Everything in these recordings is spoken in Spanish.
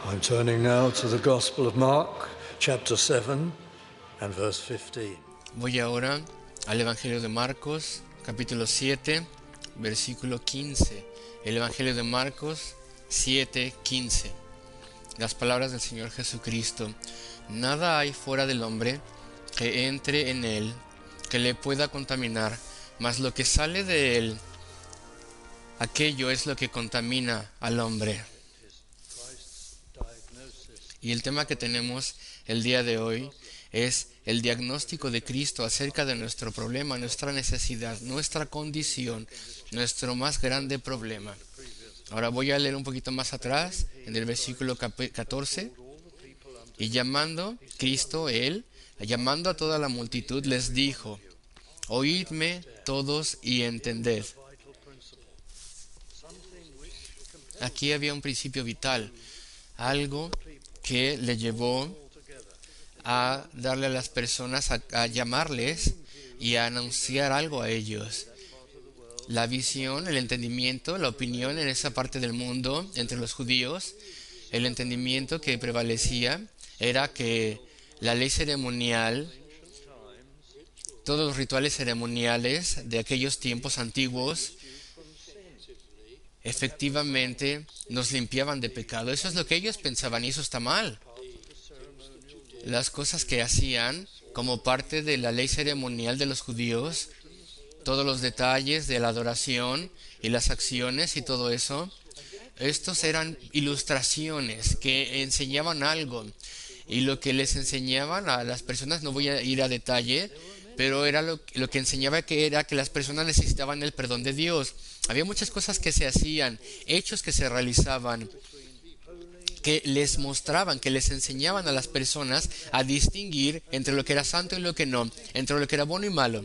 I'm turning now to the Gospel of Mark, chapter 7 and verse 15. Voy ahora al Evangelio de Marcos, capítulo 7, versículo 15. El Evangelio de Marcos 7, 15. Las palabras del Señor Jesucristo. Nada hay fuera del hombre que entre en él, que le pueda contaminar, mas lo que sale de él, aquello es lo que contamina al hombre. Y el tema que tenemos el día de hoy es el diagnóstico de Cristo acerca de nuestro problema, nuestra necesidad, nuestra condición, nuestro más grande problema. Ahora voy a leer un poquito más atrás, en el versículo 14. Y llamando Cristo, llamando a toda la multitud, les dijo: oídme todos y entended. Aquí había un principio vital, algo que le llevó a darle a las personas, a llamarles y a anunciar algo a ellos. La visión, el entendimiento, la opinión en esa parte del mundo, entre los judíos, el entendimiento que prevalecía era que la ley ceremonial, todos los rituales ceremoniales de aquellos tiempos antiguos, efectivamente nos limpiaban de pecado. Eso es lo que ellos pensaban y eso está mal. Las cosas que hacían como parte de la ley ceremonial de los judíos, todos los detalles de la adoración y las acciones y todo eso, estos eran ilustraciones que enseñaban algo. Y lo que les enseñaban a las personas, no voy a ir a detalle, pero era lo que enseñaba era que las personas necesitaban el perdón de Dios. Había muchas cosas que se hacían, hechos que se realizaban, que les mostraban, que les enseñaban a las personas a distinguir entre lo que era santo y lo que no, entre lo que era bueno y malo.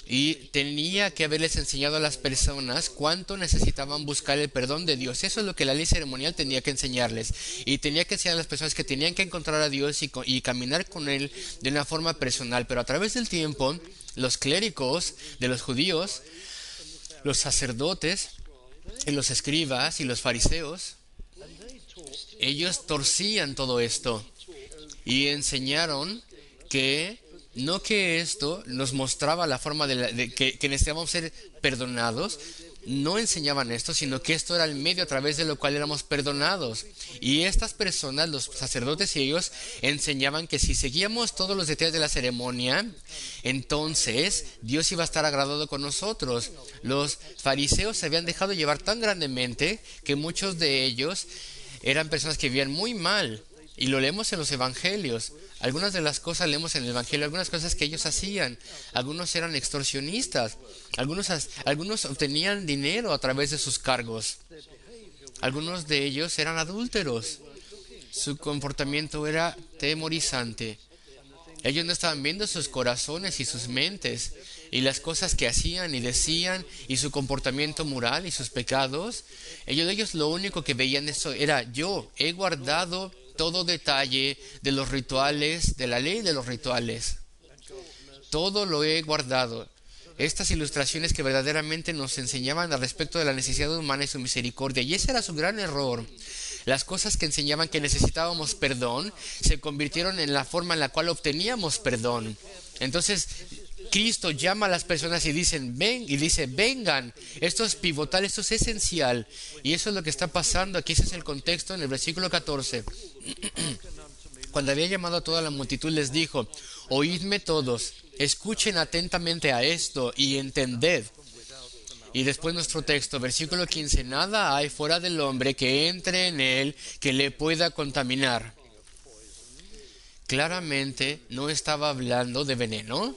Y tenía que haberles enseñado a las personas cuánto necesitaban buscar el perdón de Dios. Eso es lo que la ley ceremonial tenía que enseñarles. Y tenía que enseñar a las personas que tenían que encontrar a Dios y caminar con Él de una forma personal. Pero a través del tiempo, los clérigos de los judíos, los sacerdotes, y los escribas y los fariseos, ellos torcían todo esto y enseñaron que no que esto nos mostraba la forma de que necesitábamos ser perdonados, no enseñaban esto, sino que esto era el medio a través de lo cual éramos perdonados. Y estas personas, los sacerdotes y ellos, enseñaban que si seguíamos todos los detalles de la ceremonia, entonces Dios iba a estar agradado con nosotros. Los fariseos se habían dejado llevar tan grandemente que muchos de ellos eran personas que vivían muy mal. Y lo leemos en los evangelios. Algunas de las cosas leemos en el evangelio, algunas cosas que ellos hacían. Algunos eran extorsionistas. Algunos obtenían dinero a través de sus cargos. Algunos de ellos eran adúlteros. Su comportamiento era temorizante. Ellos no estaban viendo sus corazones y sus mentes y las cosas que hacían y decían y su comportamiento moral y sus pecados. Ellos lo único que veían eso era: yo he guardado todo detalle de los rituales, de la ley de los rituales. Todo lo he guardado. Estas ilustraciones que verdaderamente nos enseñaban al respecto de la necesidad humana y su misericordia. Y ese era su gran error. Las cosas que enseñaban que necesitábamos perdón se convirtieron en la forma en la cual obteníamos perdón. Entonces Cristo llama a las personas y dice: vengan. Esto es pivotal, esto es esencial. Y eso es lo que está pasando aquí. Ese es el contexto en el versículo 14. Cuando había llamado a toda la multitud, les dijo: oídme todos, escuchen atentamente a esto y entended. Y después nuestro texto, versículo 15: nada hay fuera del hombre que entre en él que le pueda contaminar. Claramente no estaba hablando de veneno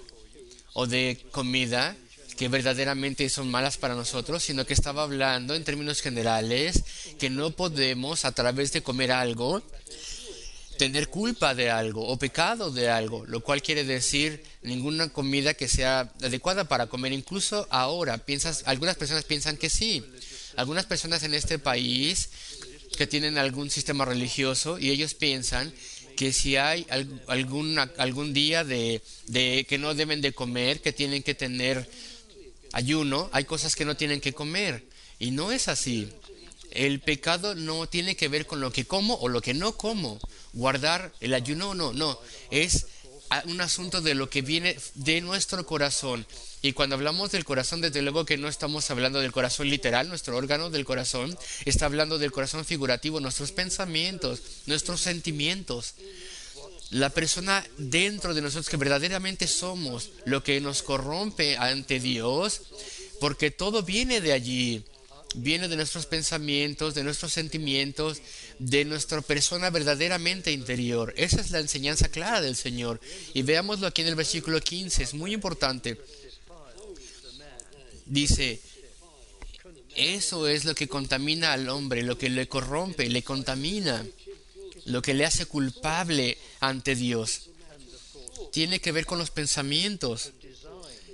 o de comida que verdaderamente son malas para nosotros, sino que estaba hablando en términos generales que no podemos, a través de comer algo, tener culpa de algo o pecado de algo, lo cual quiere decir ninguna comida que sea adecuada para comer. Incluso ahora algunas personas piensan que sí. Algunas personas en este país que tienen algún sistema religioso y ellos piensan que si hay algún día de que no deben de comer, que tienen que tener ayuno, hay cosas que no tienen que comer. Y no es así. El pecado no tiene que ver con lo que como o lo que no como. Guardar el ayuno, no. Es un asunto de lo que viene de nuestro corazón. Y cuando hablamos del corazón, desde luego que no estamos hablando del corazón literal, nuestro órgano del corazón. Está hablando del corazón figurativo, nuestros pensamientos, nuestros sentimientos. La persona dentro de nosotros que verdaderamente somos, lo que nos corrompe ante Dios, porque todo viene de allí. Viene de nuestros pensamientos, de nuestros sentimientos, de nuestra persona verdaderamente interior. Esa es la enseñanza clara del Señor. Y veámoslo aquí en el versículo 15, es muy importante. Dice, eso es lo que contamina al hombre, lo que le corrompe, le contamina, lo que le hace culpable ante Dios. Tiene que ver con los pensamientos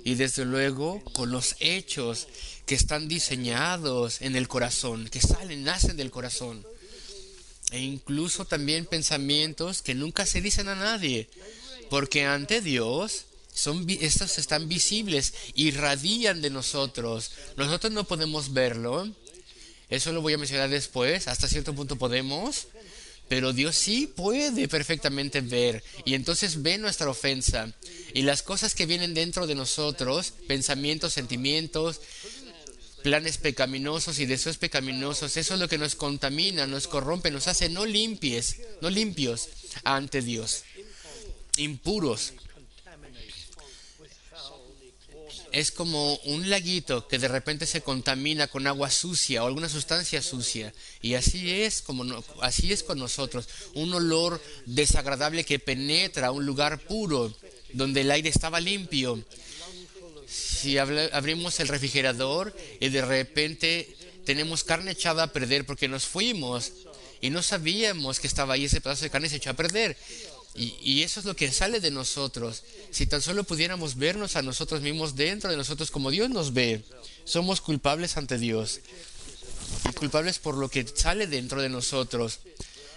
y desde luego con los hechos que están diseñados en el corazón, que nacen del corazón. E incluso también pensamientos que nunca se dicen a nadie, porque ante Dios estos están visibles, irradian de nosotros. Nosotros no podemos verlo, eso lo voy a mencionar después, hasta cierto punto podemos, pero Dios sí puede perfectamente ver, y entonces ve nuestra ofensa, y las cosas que vienen dentro de nosotros, pensamientos, sentimientos, planes pecaminosos y deseos pecaminosos, eso es lo que nos contamina, nos corrompe, nos hace no limpios ante Dios, impuros. Es como un laguito que de repente se contamina con agua sucia o alguna sustancia sucia. Y así es con nosotros. Un olor desagradable que penetra un lugar puro, donde el aire estaba limpio. Si abrimos el refrigerador y de repente tenemos carne echada a perder porque nos fuimos y no sabíamos que estaba ahí ese pedazo de carne, se echó a perder. Y eso es lo que sale de nosotros. Si tan solo pudiéramos vernos a nosotros mismos dentro de nosotros como Dios nos ve, somos culpables ante Dios. Y culpables por lo que sale dentro de nosotros.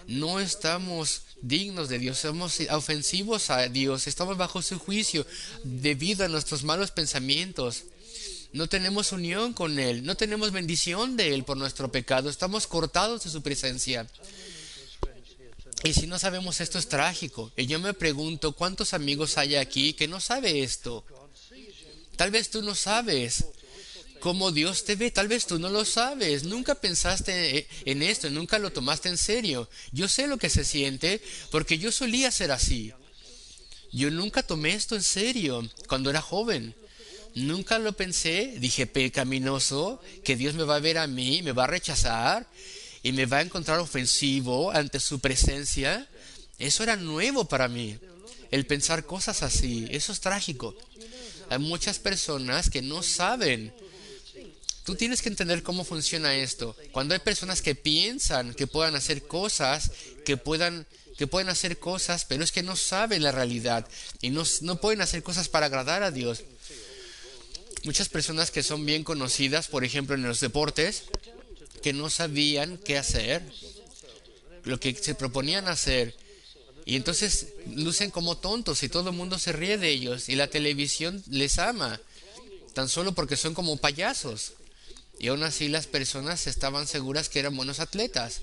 No estamos dignos de Dios, somos ofensivos a Dios, estamos bajo su juicio debido a nuestros malos pensamientos. No tenemos unión con Él, no tenemos bendición de Él por nuestro pecado, estamos cortados de su presencia. Y si no sabemos esto es trágico. Y yo me pregunto, ¿cuántos amigos hay aquí que no sabe esto? Tal vez tú no sabes cómo Dios te ve, tal vez tú no lo sabes, nunca pensaste en esto, nunca lo tomaste en serio. Yo sé lo que se siente porque yo solía ser así. Yo nunca tomé esto en serio cuando era joven. Nunca lo pensé, dije pecaminoso, que Dios me va a ver a mí, me va a rechazar y me va a encontrar ofensivo ante su presencia. Eso era nuevo para mí, el pensar cosas así. Eso es trágico. Hay muchas personas que no saben. Tú tienes que entender cómo funciona esto. Cuando hay personas que piensan que puedan hacer cosas, que pueden hacer cosas, pero es que no saben la realidad y no pueden hacer cosas para agradar a Dios. Muchas personas que son bien conocidas, por ejemplo, en los deportes, que no sabían qué hacer, lo que se proponían hacer, y entonces lucen como tontos y todo el mundo se ríe de ellos y la televisión les ama, tan solo porque son como payasos. Y aún así las personas estaban seguras que eran buenos atletas,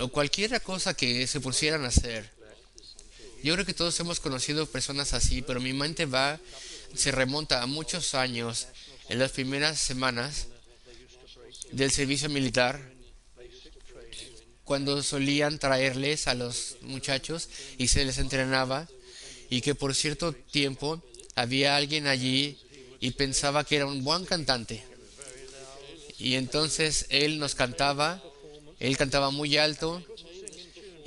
o cualquier cosa que se pusieran a hacer. Yo creo que todos hemos conocido personas así, pero mi mente se remonta a muchos años, en las primeras semanas del servicio militar, cuando solían traerles a los muchachos y se les entrenaba, y que por cierto tiempo había alguien allí y pensaba que era un buen cantante. Y entonces él cantaba muy alto,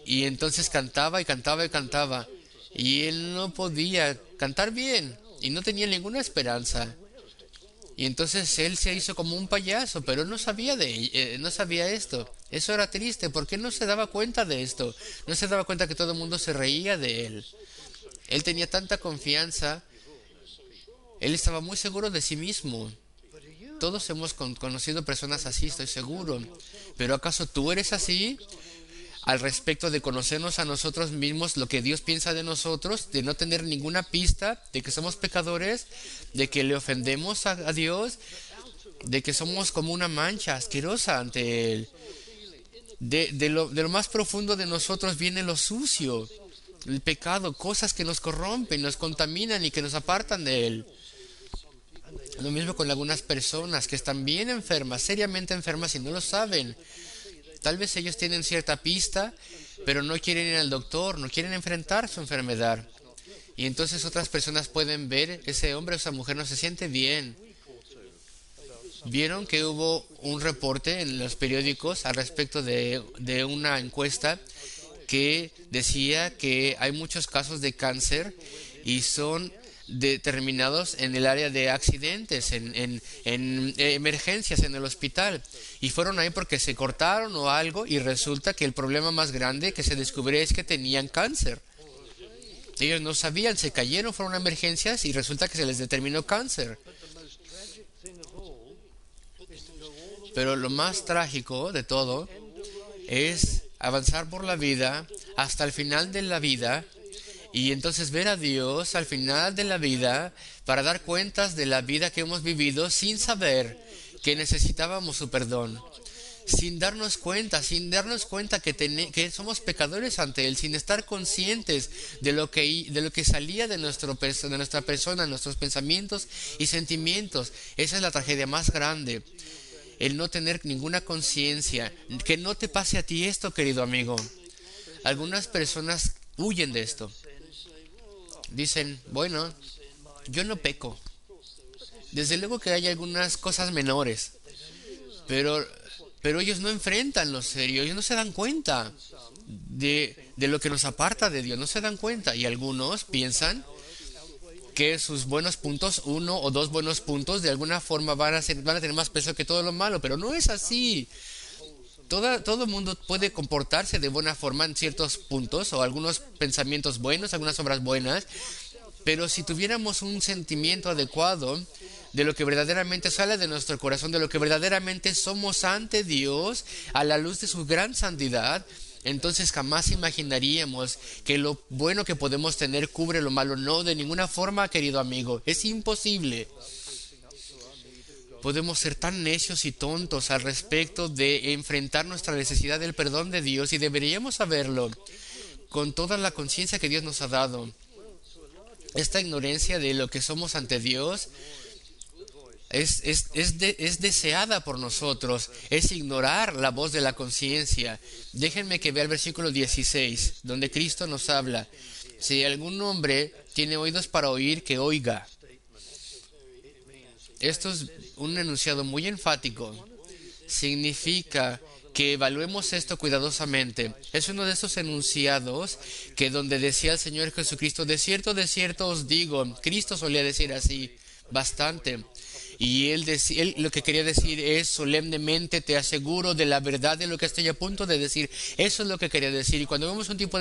y entonces cantaba y cantaba y cantaba, y él no podía cantar bien, y no tenía ninguna esperanza. Y entonces él se hizo como un payaso, pero no sabía no sabía esto. Eso era triste, porque no se daba cuenta de esto. No se daba cuenta que todo el mundo se reía de él. Él tenía tanta confianza. Él estaba muy seguro de sí mismo. Todos hemos conocido personas así, estoy seguro. ¿Pero acaso tú eres así? Al respecto de conocernos a nosotros mismos, lo que Dios piensa de nosotros, de no tener ninguna pista de que somos pecadores, de que le ofendemos a Dios, de que somos como una mancha asquerosa ante Él. De lo más profundo de nosotros viene lo sucio, el pecado, cosas que nos corrompen, nos contaminan y que nos apartan de Él. Lo mismo con algunas personas que están bien enfermas, seriamente enfermas y no lo saben. Tal vez ellos tienen cierta pista, pero no quieren ir al doctor, no quieren enfrentar su enfermedad. Y entonces otras personas pueden ver, ese hombre o esa mujer no se siente bien. Vieron que hubo un reporte en los periódicos al respecto de una encuesta que decía que hay muchos casos de cáncer y son determinados en el área de accidentes, en emergencias en el hospital. Y fueron ahí porque se cortaron o algo y resulta que el problema más grande que se descubrió es que tenían cáncer. Ellos no sabían, se cayeron, fueron a emergencias y resulta que se les determinó cáncer. Pero lo más trágico de todo es avanzar por la vida hasta el final de la vida y entonces ver a Dios al final de la vida para dar cuentas de la vida que hemos vivido sin saber que necesitábamos su perdón, sin darnos cuenta que somos pecadores ante Él, sin estar conscientes de lo que salía de nuestra persona, nuestros pensamientos y sentimientos. Esa es la tragedia más grande. El no tener ninguna conciencia. Que no te pase a ti esto, querido amigo. Algunas personas huyen de esto. Dicen, bueno, yo no peco. Desde luego que hay algunas cosas menores. Pero ellos no enfrentan lo serio. Ellos no se dan cuenta de lo que nos aparta de Dios. No se dan cuenta. Y algunos piensan que sus buenos puntos, 1 o 2 buenos puntos, de alguna forma van a tener más peso que todo lo malo, pero no es así. Todo el mundo puede comportarse de buena forma en ciertos puntos, o algunos pensamientos buenos, algunas obras buenas, pero si tuviéramos un sentimiento adecuado de lo que verdaderamente sale de nuestro corazón, de lo que verdaderamente somos ante Dios, a la luz de su gran santidad, entonces jamás imaginaríamos que lo bueno que podemos tener cubre lo malo. No, de ninguna forma, querido amigo. Es imposible. Podemos ser tan necios y tontos al respecto de enfrentar nuestra necesidad del perdón de Dios, y deberíamos saberlo con toda la conciencia que Dios nos ha dado. Esta ignorancia de lo que somos ante Dios es deseada por nosotros, es ignorar la voz de la conciencia. Déjenme que vea el versículo 16, donde Cristo nos habla. Si algún hombre tiene oídos para oír, que oiga. Esto es un enunciado muy enfático. Significa que evaluemos esto cuidadosamente. Es uno de esos enunciados que donde decía el Señor Jesucristo, de cierto os digo. Cristo solía decir así bastante. Y él lo que quería decir es, solemnemente te aseguro de la verdad de lo que estoy a punto de decir. Eso es lo que quería decir. Y cuando vemos un tipo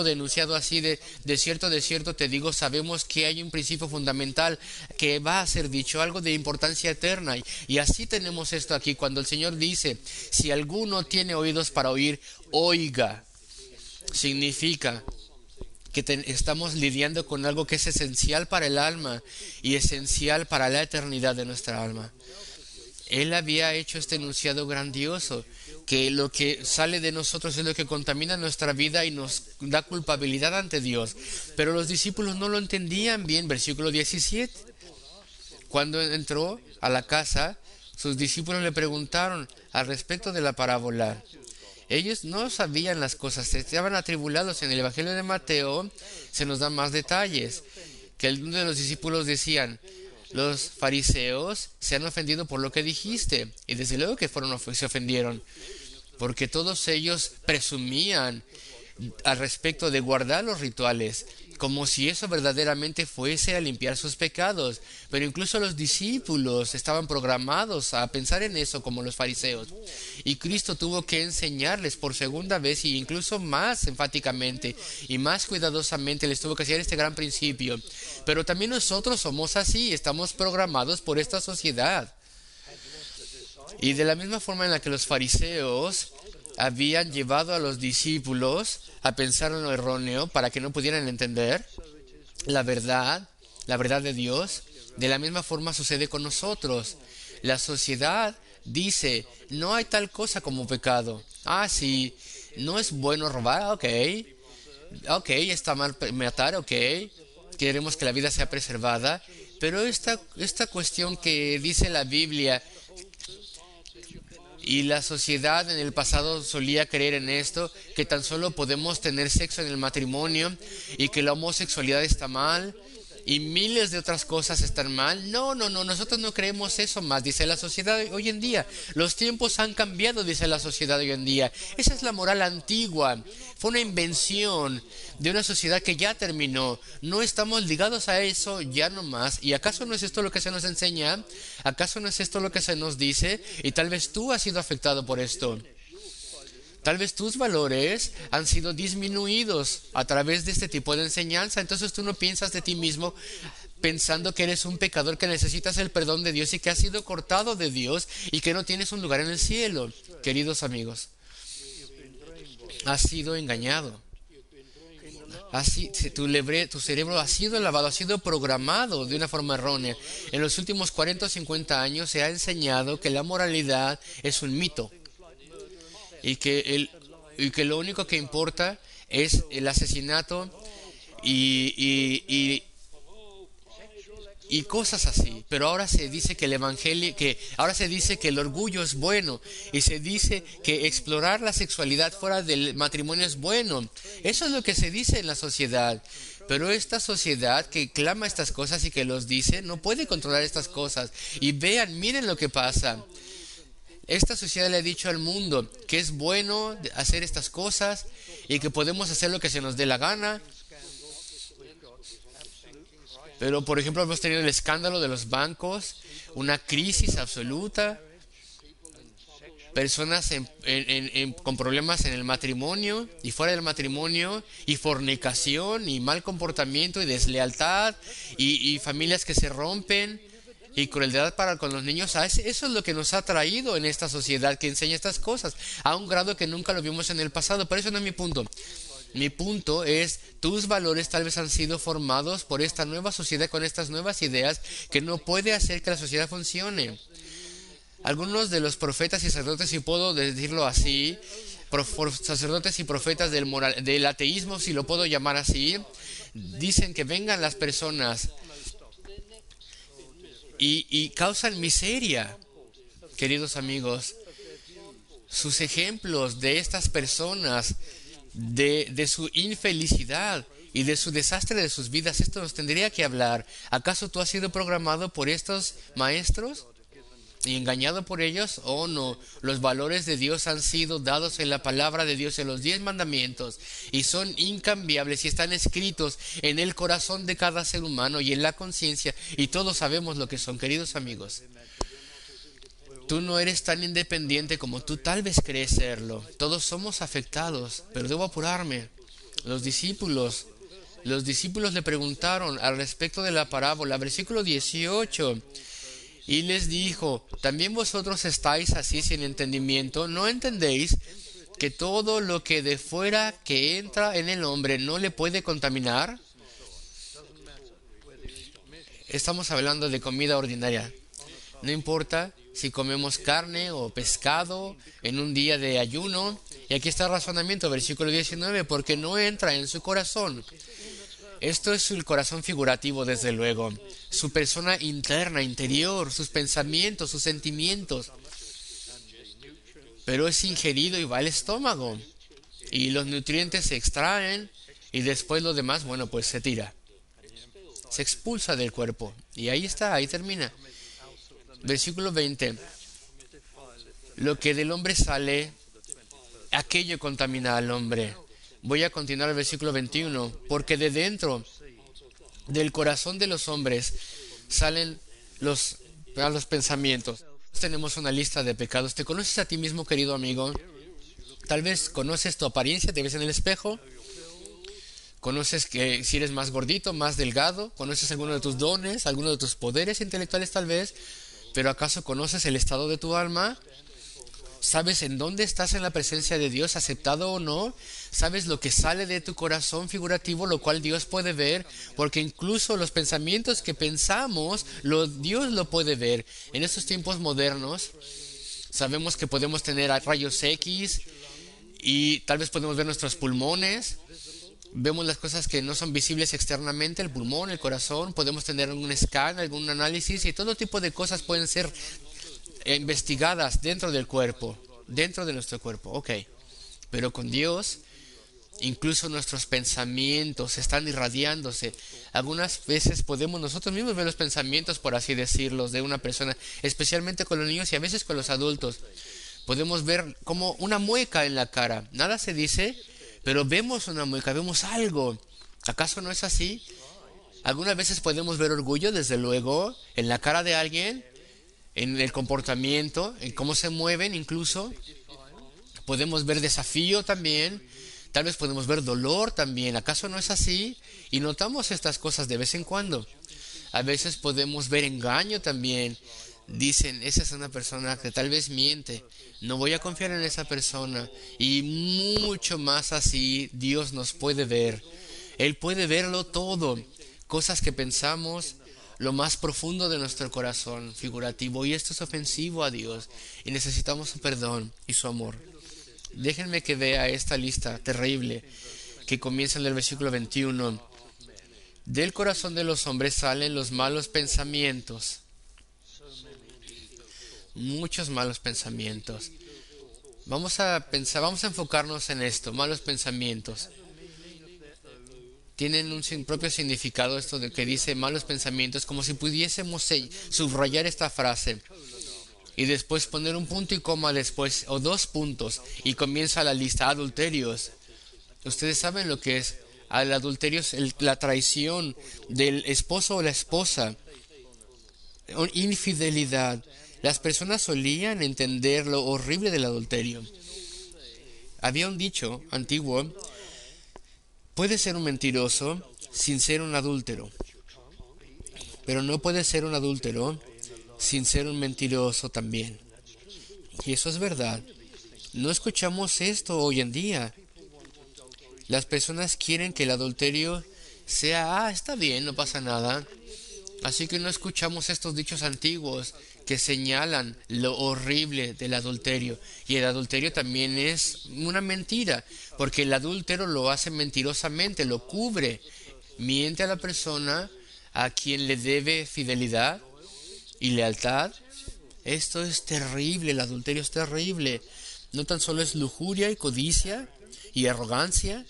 de enunciado así de cierto te digo, sabemos que hay un principio fundamental que va a ser dicho, algo de importancia eterna. Y así tenemos esto aquí, cuando el Señor dice, si alguno tiene oídos para oír, oiga. Significa que estamos lidiando con algo que es esencial para el alma y esencial para la eternidad de nuestra alma. Él había hecho este enunciado grandioso, que lo que sale de nosotros es lo que contamina nuestra vida y nos da culpabilidad ante Dios. Pero los discípulos no lo entendían bien. Versículo 17. Cuando entró a la casa, sus discípulos le preguntaron al respecto de la parábola. Ellos no sabían las cosas, estaban atribulados. En el Evangelio de Mateo se nos dan más detalles, que uno de los discípulos decían, los fariseos se han ofendido por lo que dijiste. Y desde luego que se ofendieron, porque todos ellos presumían al respecto de guardar los rituales, como si eso verdaderamente fuese a limpiar sus pecados. Pero incluso los discípulos estaban programados a pensar en eso como los fariseos. Y Cristo tuvo que enseñarles por segunda vez, y incluso más enfáticamente y más cuidadosamente les tuvo que hacer este gran principio. Pero también nosotros somos así, estamos programados por esta sociedad. Y de la misma forma en la que los fariseos habían llevado a los discípulos a pensar en lo erróneo para que no pudieran entender la verdad de Dios, De la misma forma sucede con nosotros. La sociedad dice, no hay tal cosa como pecado. Ah, sí, no es bueno robar, ok. Ok, está mal matar, ok. Queremos que la vida sea preservada. Pero esta cuestión que dice la Biblia y la sociedad en el pasado solía creer en esto, que tan solo podemos tener sexo en el matrimonio y que la homosexualidad está mal y miles de otras cosas están mal. No, no, no, nosotros no creemos eso más, dice la sociedad hoy en día. Los tiempos han cambiado, dice la sociedad hoy en día. Esa es la moral antigua. Fue una invención de una sociedad que ya terminó. No estamos ligados a eso ya no más. ¿Y acaso no es esto lo que se nos enseña? ¿Acaso no es esto lo que se nos dice? Y tal vez tú has sido afectado por esto. Tal vez tus valores han sido disminuidos a través de este tipo de enseñanza. Entonces tú no piensas de ti mismo pensando que eres un pecador, que necesitas el perdón de Dios y que has sido cortado de Dios y que no tienes un lugar en el cielo. Queridos amigos, has sido engañado. Así, tu cerebro ha sido lavado, ha sido programado de una forma errónea. En los últimos 40 o 50 años se ha enseñado que la moralidad es un mito. Y que lo único que importa es el asesinato y cosas así. Pero ahora se dice que el evangelio, ahora se dice que el orgullo es bueno y se dice que explorar la sexualidad fuera del matrimonio es bueno. Eso es lo que se dice en la sociedad. Pero esta sociedad que clama estas cosas y que los dice no puede controlar estas cosas. Y miren lo que pasa. Esta sociedad le ha dicho al mundo que es bueno hacer estas cosas y que podemos hacer lo que se nos dé la gana. Pero, por ejemplo, hemos tenido el escándalo de los bancos, una crisis absoluta, personas con problemas en el matrimonio y fuera del matrimonio, y fornicación, y mal comportamiento, y deslealtad, y familias que se rompen, y crueldad para con los niños. Eso es lo que nos ha traído en esta sociedad que enseña estas cosas, a un grado que nunca lo vimos en el pasado. Pero eso no es mi punto. Mi punto es, tus valores tal vez han sido formados por esta nueva sociedad con estas nuevas ideas que no puede hacer que la sociedad funcione. Algunos de los profetas y sacerdotes, si puedo decirlo así, sacerdotes y profetas del ateísmo, si lo puedo llamar así, dicen que vengan las personas y causan miseria. Queridos amigos, sus ejemplos de estas personas, de su infelicidad y de su desastre de sus vidas, esto nos tendría que hablar. ¿Acaso tú has sido programado por estos maestros y engañado por ellos? Oh, no. Los valores de Dios han sido dados en la palabra de Dios, en los 10 mandamientos, y son incambiables y están escritos en el corazón de cada ser humano y en la conciencia, y todos sabemos lo que son. Queridos amigos, tú no eres tan independiente como tú tal vez crees serlo. Todos somos afectados, pero debo apurarme. Los discípulos le preguntaron al respecto de la parábola, versículo 18, y les dijo, ¿también vosotros estáis así sin entendimiento? ¿No entendéis que todo lo que de fuera que entra en el hombre no le puede contaminar? Estamos hablando de comida ordinaria. No importa si comemos carne o pescado en un día de ayuno. Y aquí está el razonamiento, versículo 19, porque no entra en su corazón. Esto es el corazón figurativo, desde luego. Su persona interna, interior, sus pensamientos, sus sentimientos. Pero es ingerido y va al estómago. Y los nutrientes se extraen y después lo demás, bueno, pues se tira. Se expulsa del cuerpo. Y ahí está, ahí termina. Versículo 20. Lo que del hombre sale, aquello contamina al hombre. Voy a continuar el versículo 21. Porque de dentro del corazón de los hombres salen los pensamientos. Tenemos una lista de pecados. ¿Te conoces a ti mismo, querido amigo? Tal vez conoces tu apariencia, te ves en el espejo. ¿Conoces que si eres más gordito, más delgado? ¿Conoces alguno de tus dones, alguno de tus poderes intelectuales tal vez? ¿Pero acaso conoces el estado de tu alma? ¿Sabes en dónde estás en la presencia de Dios, aceptado o no? ¿Sabes lo que sale de tu corazón figurativo, lo cual Dios puede ver? Porque incluso los pensamientos que pensamos, Dios lo puede ver. En estos tiempos modernos, sabemos que podemos tener rayos X y tal vez podemos ver nuestros pulmones. Vemos las cosas que no son visibles externamente, el pulmón, el corazón. Podemos tener algún scan, algún análisis y todo tipo de cosas pueden ser investigadas dentro del cuerpo, dentro de nuestro cuerpo. Ok, pero con Dios, incluso nuestros pensamientos están irradiándose. Algunas veces podemos nosotros mismos ver los pensamientos, por así decirlo, de una persona, especialmente con los niños y a veces con los adultos. Podemos ver como una mueca en la cara. Nada se dice, pero vemos una mueca, vemos algo. ¿Acaso no es así? Algunas veces podemos ver orgullo, desde luego, en la cara de alguien, en el comportamiento, en cómo se mueven incluso. Podemos ver desafío también. Tal vez podemos ver dolor también. ¿Acaso no es así? Y notamos estas cosas de vez en cuando. A veces podemos ver engaño también. Dicen, esa es una persona que tal vez miente. No voy a confiar en esa persona. Y mucho más así, Dios nos puede ver. Él puede verlo todo. Cosas que pensamos, lo más profundo de nuestro corazón figurativo, y esto es ofensivo a Dios y necesitamos su perdón y su amor. Déjenme que vea esta lista terrible que comienza en el versículo 21. Del corazón de los hombres salen los malos pensamientos, muchos malos pensamientos. Vamos a enfocarnos en esto, malos pensamientos. Tienen un propio significado esto de que dice malos pensamientos, como si pudiésemos subrayar esta frase y después poner un punto y coma después, o 2 puntos, y comienza la lista. Adulterios. Ustedes saben lo que es. Al adulterio es la traición del esposo o la esposa. Infidelidad. Las personas solían entender lo horrible del adulterio. Había un dicho antiguo: puede ser un mentiroso sin ser un adúltero, pero no puede ser un adúltero sin ser un mentiroso también. Y eso es verdad. No escuchamos esto hoy en día. Las personas quieren que el adulterio sea, está bien, no pasa nada. Así que no escuchamos estos dichos antiguos que señalan lo horrible del adulterio. Y el adulterio también es una mentira, porque el adúltero lo hace mentirosamente, lo cubre. Miente a la persona a quien le debe fidelidad y lealtad. Esto es terrible, el adulterio es terrible. No tan solo es lujuria y codicia y arrogancia,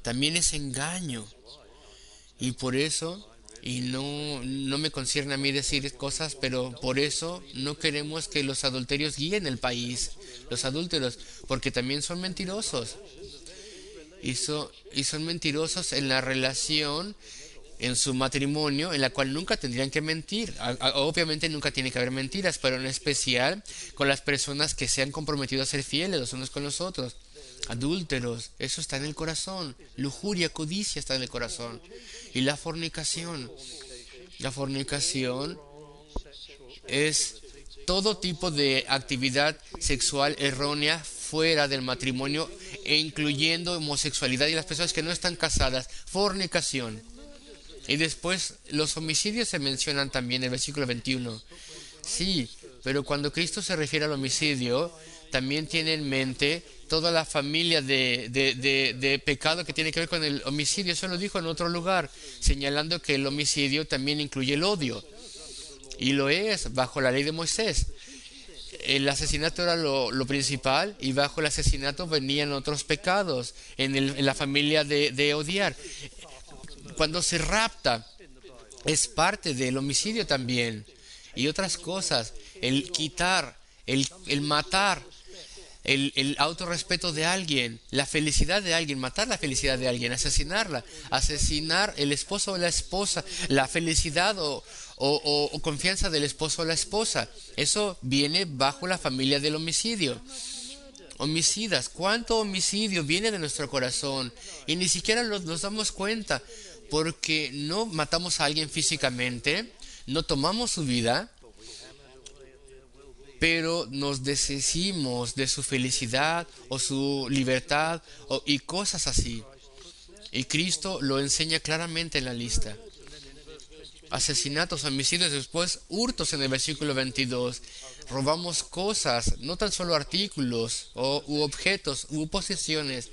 también es engaño. Y por eso, y no me concierne a mí decir cosas, pero por eso no queremos que los adulterios guíen el país, los adúlteros, porque también son mentirosos. Y son mentirosos en la relación, en su matrimonio, en la cual nunca tendrían que mentir. Obviamente nunca tiene que haber mentiras, pero en especial con las personas que se han comprometido a ser fieles los unos con los otros. Adúlteros, eso está en el corazón. Lujuria, codicia está en el corazón. Y la fornicación. La fornicación es todo tipo de actividad sexual errónea fuera del matrimonio, e incluyendo homosexualidad y las personas que no están casadas. Fornicación. Y después los homicidios se mencionan también en el versículo 21. Sí, pero cuando Cristo se refiere al homicidio, también tiene en mente toda la familia de pecado que tiene que ver con el homicidio. Eso lo dijo en otro lugar, señalando que el homicidio también incluye el odio. Y lo es bajo la ley de Moisés. El asesinato era lo principal, y bajo el asesinato venían otros pecados en la familia de odiar. Cuando se rapta, es parte del homicidio también. Y otras cosas, el quitar, el matar, el autorrespeto de alguien, la felicidad de alguien, matar la felicidad de alguien, asesinarla, asesinar el esposo o la esposa, la felicidad o confianza del esposo o la esposa. Eso viene bajo la familia del homicidio. Homicidas, ¿cuánto homicidio viene de nuestro corazón? Y ni siquiera nos damos cuenta, porque no matamos a alguien físicamente, no tomamos su vida, pero nos deshicimos de su felicidad o su libertad y cosas así. Y Cristo lo enseña claramente en la lista. Asesinatos, homicidios, después hurtos en el versículo 22. Robamos cosas, no tan solo artículos u objetos u posesiones.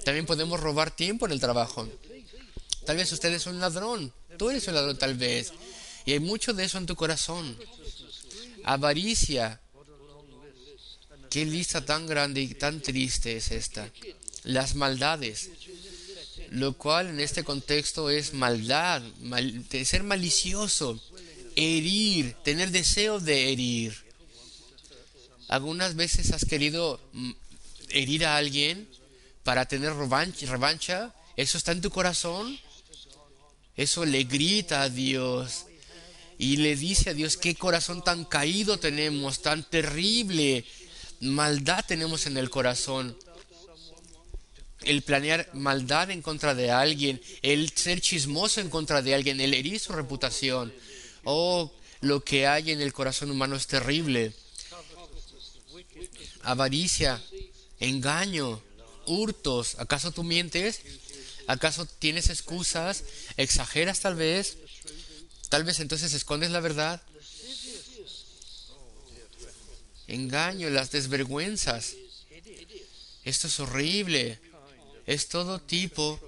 También podemos robar tiempo en el trabajo. Tal vez usted es un ladrón. Tú eres un ladrón tal vez. Y hay mucho de eso en tu corazón. Avaricia. Qué lista tan grande y tan triste es esta. Las maldades. Lo cual en este contexto es maldad, de ser malicioso, herir, tener deseo de herir. ¿Algunas veces has querido herir a alguien para tener revancha? ¿Eso está en tu corazón? Eso le grita a Dios y le dice a Dios: qué corazón tan caído tenemos, tan terrible maldad tenemos en el corazón. El planear maldad en contra de alguien, el ser chismoso en contra de alguien, el herir su reputación. Oh, lo que hay en el corazón humano es terrible. Avaricia, engaño, hurtos. ¿Acaso tú mientes? ¿Acaso tienes excusas? ¿Exageras tal vez? Tal vez entonces escondes la verdad. Engaño, las desvergüenzas. Esto es horrible. Es todo tipo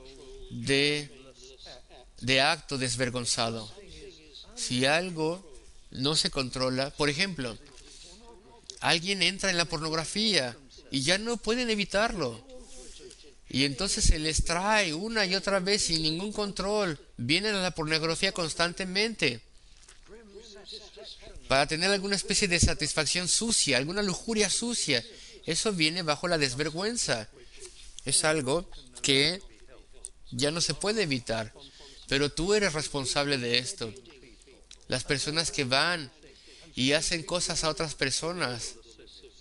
de acto desvergonzado. Si algo no se controla, por ejemplo, alguien entra en la pornografía y ya no pueden evitarlo. Y entonces se les trae una y otra vez sin ningún control. Vienen a la pornografía constantemente para tener alguna especie de satisfacción sucia, alguna lujuria sucia. Eso viene bajo la desvergüenza. Es algo que ya no se puede evitar, pero tú eres responsable de esto. Las personas que van y hacen cosas a otras personas,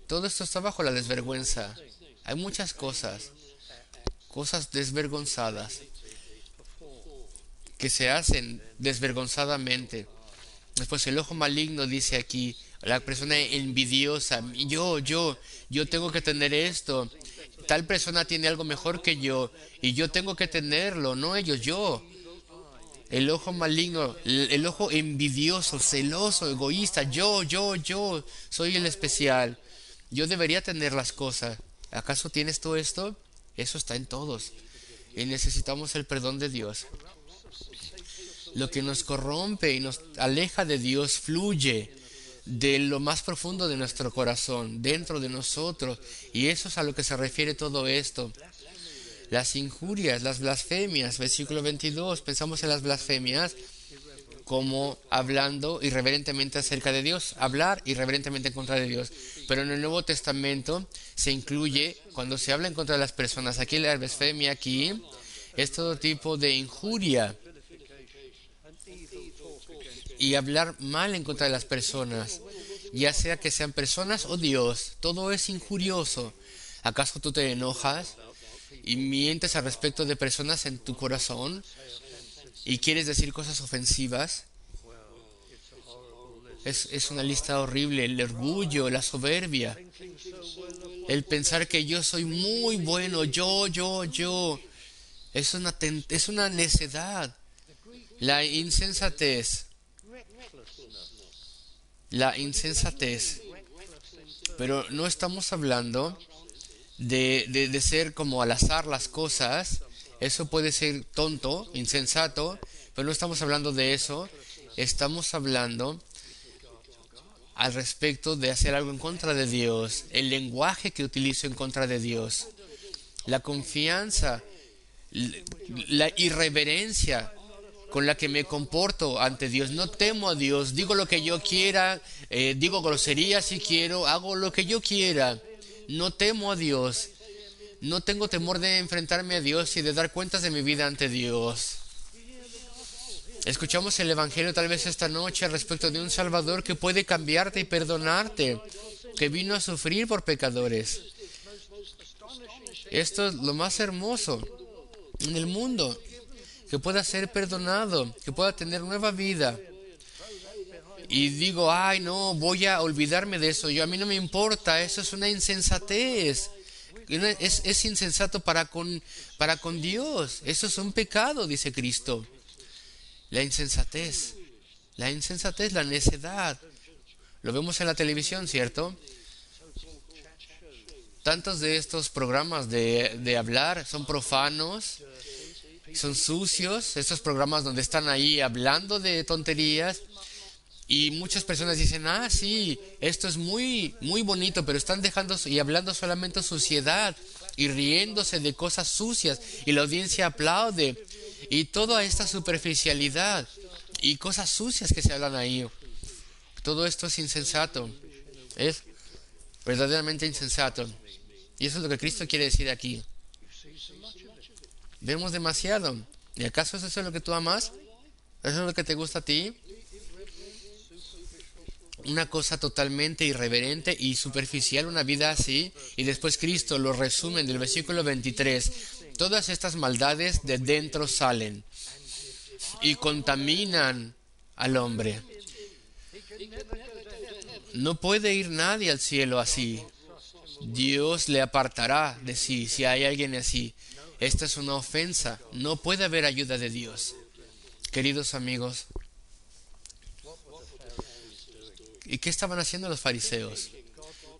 todo esto está bajo la desvergüenza. Hay muchas cosas desvergonzadas que se hacen desvergonzadamente. Después el ojo maligno dice aquí, la persona envidiosa: yo tengo que tener esto. Tal persona tiene algo mejor que yo y yo tengo que tenerlo, no ellos, yo. El ojo maligno, el ojo envidioso, celoso, egoísta: yo soy el especial. Yo debería tener las cosas. ¿Acaso tienes todo esto? Eso está en todos. Y necesitamos el perdón de Dios. Lo que nos corrompe y nos aleja de Dios fluye de lo más profundo de nuestro corazón, dentro de nosotros. Y eso es a lo que se refiere todo esto. Las injurias, las blasfemias, versículo 22, pensamos en las blasfemias como hablando irreverentemente acerca de Dios, hablar irreverentemente en contra de Dios. Pero en el Nuevo Testamento se incluye, cuando se habla en contra de las personas, aquí la blasfemia aquí es todo tipo de injuria y hablar mal en contra de las personas, ya sea que sean personas o Dios. Todo es injurioso. ¿Acaso tú te enojas y mientes al respecto de personas en tu corazón y quieres decir cosas ofensivas? Es una lista horrible. El orgullo, la soberbia, el pensar que yo soy muy bueno, yo. Es una necedad. La insensatez. Pero no estamos hablando de ser como al azar las cosas. Eso puede ser tonto, insensato, pero no estamos hablando de eso. Estamos hablando al respecto de hacer algo en contra de Dios, el lenguaje que utilizo en contra de Dios, la confianza, la irreverencia con la que me comporto ante Dios. No temo a Dios, digo lo que yo quiera, digo groserías si quiero, hago lo que yo quiera. No temo a Dios, no tengo temor de enfrentarme a Dios y de dar cuentas de mi vida ante Dios. Escuchamos el Evangelio tal vez esta noche respecto de un Salvador que puede cambiarte y perdonarte, que vino a sufrir por pecadores. Esto es lo más hermoso en el mundo, que pueda ser perdonado, que pueda tener nueva vida. y digo, ay no, voy a olvidarme de eso, a mí no me importa, eso es una insensatez. Es insensato para con Dios. Eso es un pecado, dice Cristo. La insensatez, la necedad. Lo vemos en la televisión, ¿cierto? Tantos de estos programas de hablar son profanos, son sucios. Estos programas donde están ahí hablando de tonterías. Y muchas personas dicen, sí, esto es muy, muy bonito, pero están dejando y hablando solamente suciedad y riéndose de cosas sucias y la audiencia aplaude y toda esta superficialidad y cosas sucias que se hablan ahí. Todo esto es insensato, es verdaderamente insensato. Y eso es lo que Cristo quiere decir aquí. Vemos demasiado. ¿Y acaso eso es lo que tú amas? ¿Eso es lo que te gusta a ti? Una cosa totalmente irreverente y superficial, una vida así. Y después Cristo lo resume en el versículo 23. Todas estas maldades de dentro salen y contaminan al hombre. No puede ir nadie al cielo así. Dios le apartará de sí si hay alguien así. Esta es una ofensa. No puede haber ayuda de Dios. Queridos amigos, ¿y qué estaban haciendo los fariseos?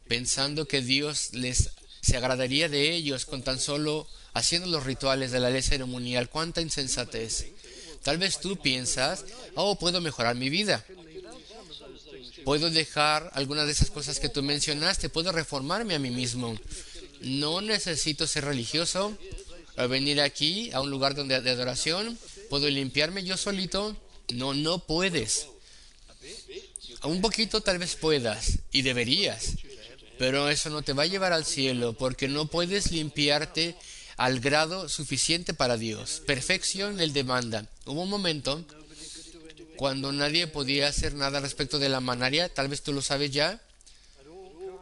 Pensando que Dios se agradaría de ellos con tan solo haciendo los rituales de la ley ceremonial. ¡Cuánta insensatez! Tal vez tú piensas, puedo mejorar mi vida. Puedo dejar algunas de esas cosas que tú mencionaste. Puedo reformarme a mí mismo. No necesito ser religioso. Al venir aquí a un lugar de adoración, ¿puedo limpiarme yo solito? No, no puedes. Un poquito tal vez puedas y deberías, pero eso no te va a llevar al cielo porque no puedes limpiarte al grado suficiente para Dios. Perfección Él demanda. Hubo un momento cuando nadie podía hacer nada respecto de la malaria, tal vez tú lo sabes ya.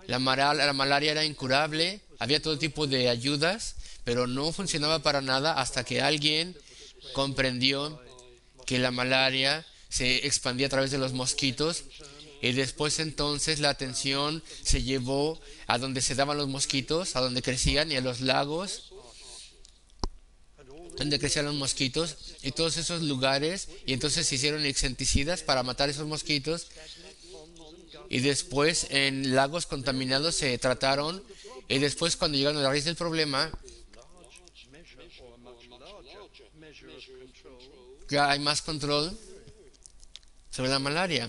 La malaria era incurable, había todo tipo de ayudas, pero no funcionaba para nada hasta que alguien comprendió que la malaria se expandía a través de los mosquitos. Y después entonces la atención se llevó a donde se daban los mosquitos, a donde crecían, y a los lagos donde crecían los mosquitos y todos esos lugares, y entonces se hicieron insecticidas para matar esos mosquitos, y después en lagos contaminados se trataron, y después cuando llegaron a la raíz del problema, ya hay más control sobre la malaria.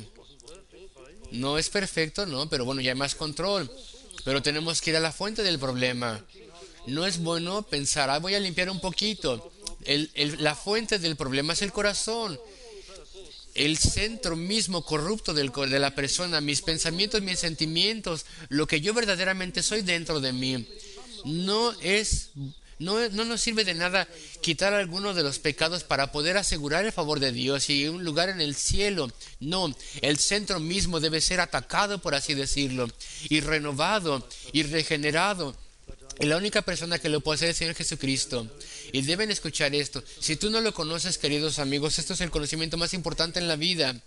No es perfecto, no, pero bueno, ya hay más control. Pero tenemos que ir a la fuente del problema. No es bueno pensar, voy a limpiar un poquito. La fuente del problema es el corazón. El centro mismo corrupto de la persona, mis pensamientos, mis sentimientos, lo que yo verdaderamente soy dentro de mí. No nos sirve de nada quitar algunos de los pecados para poder asegurar el favor de Dios y un lugar en el cielo. No, el centro mismo debe ser atacado, por así decirlo, y renovado y regenerado. Y la única persona que lo puede hacer es el Señor Jesucristo. Y deben escuchar esto. Si tú no lo conoces, queridos amigos, esto es el conocimiento más importante en la vida.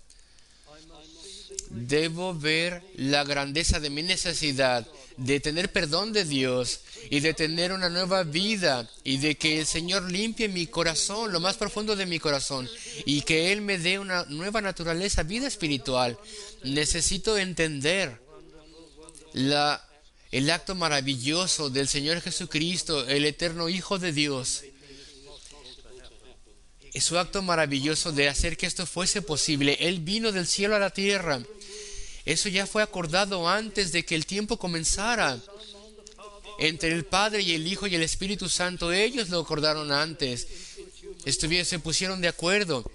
Debo ver la grandeza de mi necesidad de tener perdón de Dios y de tener una nueva vida y de que el Señor limpie mi corazón, lo más profundo de mi corazón, y que Él me dé una nueva naturaleza, vida espiritual. Necesito entender el acto maravilloso del Señor Jesucristo, el eterno Hijo de Dios. Es su acto maravilloso de hacer que esto fuese posible. Él vino del cielo a la tierra. Eso ya fue acordado antes de que el tiempo comenzara. Entre el Padre y el Hijo y el Espíritu Santo, ellos lo acordaron antes. Se pusieron de acuerdo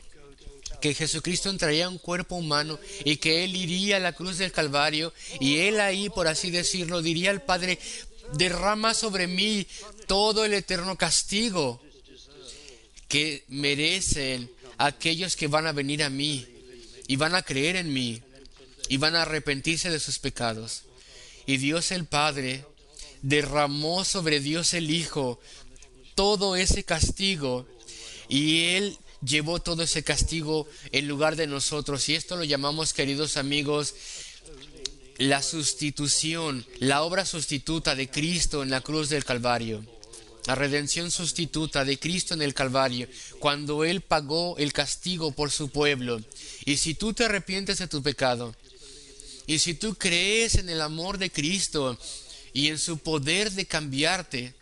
que Jesucristo entraría un cuerpo humano y que Él iría a la cruz del Calvario, y Él ahí, por así decirlo, diría al Padre: derrama sobre mí todo el eterno castigo que merecen aquellos que van a venir a mí y van a creer en mí y van a arrepentirse de sus pecados. Y Dios el Padre derramó sobre Dios el Hijo todo ese castigo, y Él llevó todo ese castigo en lugar de nosotros. Y esto lo llamamos, queridos amigos, la sustitución, la obra sustituta de Cristo en la cruz del Calvario. La redención sustituta de Cristo en el Calvario, cuando Él pagó el castigo por su pueblo. Y si tú te arrepientes de tu pecado, y si tú crees en el amor de Cristo y en su poder de cambiarte,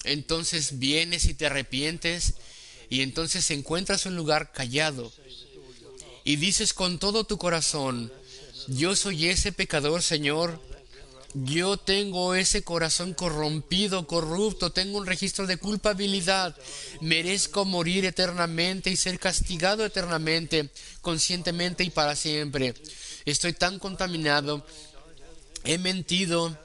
entonces vienes y te arrepientes, y entonces encuentras un lugar callado y dices con todo tu corazón: yo soy ese pecador, Señor. Yo tengo ese corazón corrompido, corrupto, tengo un registro de culpabilidad. Merezco morir eternamente y ser castigado eternamente, conscientemente y para siempre. Estoy tan contaminado, he mentido,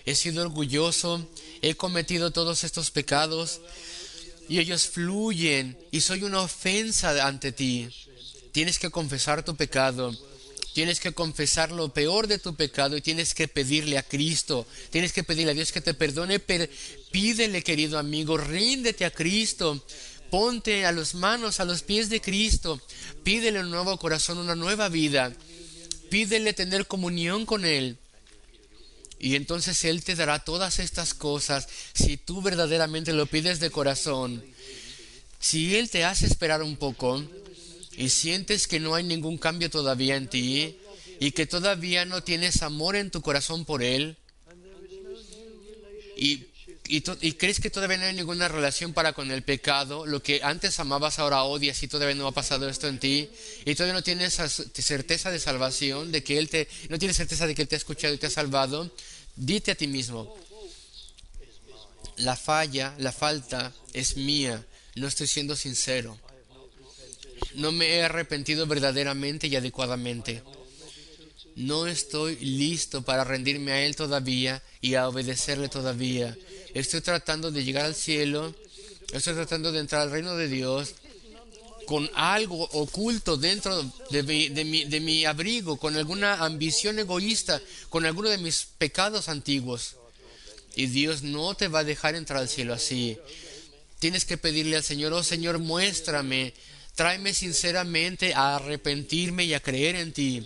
he sido orgulloso, he cometido todos estos pecados y ellos fluyen y soy una ofensa ante ti. Tienes que confesar tu pecado. Tienes que confesar lo peor de tu pecado y tienes que pedirle a Cristo, tienes que pedirle a Dios que te perdone. Pídele, querido amigo, ríndete a Cristo, ponte a las manos, a los pies de Cristo, pídele un nuevo corazón, una nueva vida, pídele tener comunión con Él. Y entonces Él te dará todas estas cosas si tú verdaderamente lo pides de corazón. Si Él te hace esperar un poco y sientes que no hay ningún cambio todavía en ti y que todavía no tienes amor en tu corazón por Él y crees que todavía no hay ninguna relación para con el pecado, lo que antes amabas ahora odias y todavía no ha pasado esto en ti y todavía no tienes certeza de salvación, de que no tienes certeza de que Él te ha escuchado y te ha salvado, dite a ti mismo: la falta es mía, no estoy siendo sincero. No me he arrepentido verdaderamente y adecuadamente. No estoy listo para rendirme a Él todavía y a obedecerle todavía. Estoy tratando de llegar al cielo. Estoy tratando de entrar al reino de Dios con algo oculto dentro de mi abrigo, con alguna ambición egoísta, con alguno de mis pecados antiguos. Y Dios no te va a dejar entrar al cielo así. Tienes que pedirle al Señor: oh Señor, muéstrame. Tráeme sinceramente a arrepentirme y a creer en ti,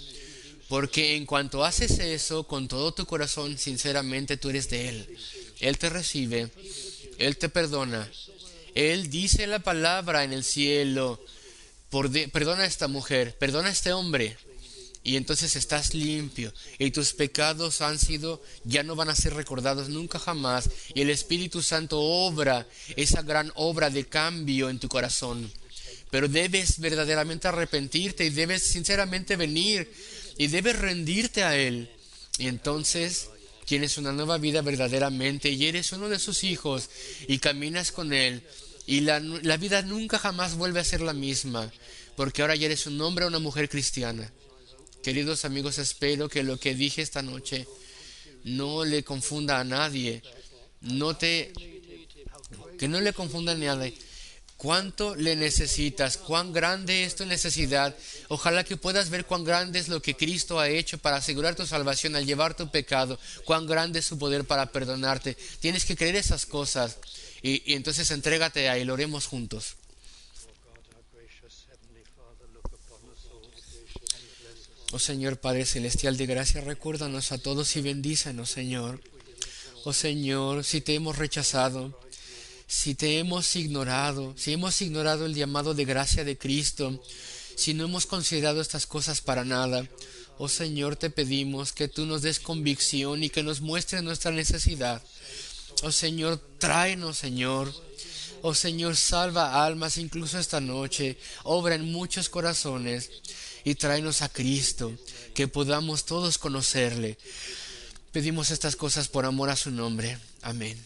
porque en cuanto haces eso con todo tu corazón, sinceramente tú eres de Él. Él te recibe, Él te perdona. Él dice la palabra en el cielo: perdona a esta mujer, perdona a este hombre. Y entonces estás limpio y tus pecados ya no van a ser recordados nunca jamás. Y el Espíritu Santo obra esa gran obra de cambio en tu corazón. Pero debes verdaderamente arrepentirte y debes sinceramente venir y debes rendirte a Él. Y entonces tienes una nueva vida verdaderamente y eres uno de sus hijos y caminas con Él. Y la vida nunca jamás vuelve a ser la misma, porque ahora ya eres un hombre o una mujer cristiana. Queridos amigos, espero que lo que dije esta noche no le confunda a nadie. Que no le confunda a nadie. ¿Cuánto le necesitas? ¿Cuán grande es tu necesidad? Ojalá que puedas ver cuán grande es lo que Cristo ha hecho para asegurar tu salvación al llevar tu pecado. Cuán grande es su poder para perdonarte. Tienes que creer esas cosas. Y entonces entrégate a Él. Oremos juntos. Oh Señor Padre Celestial de gracia, recuérdanos a todos y bendícenos, Señor. Oh Señor, si te hemos rechazado, si te hemos ignorado, si hemos ignorado el llamado de gracia de Cristo, si no hemos considerado estas cosas para nada, oh Señor, te pedimos que tú nos des convicción y que nos muestres nuestra necesidad. Oh Señor, tráenos, Señor. Oh Señor, salva almas incluso esta noche, obra en muchos corazones y tráenos a Cristo, que podamos todos conocerle. Pedimos estas cosas por amor a su nombre. Amén.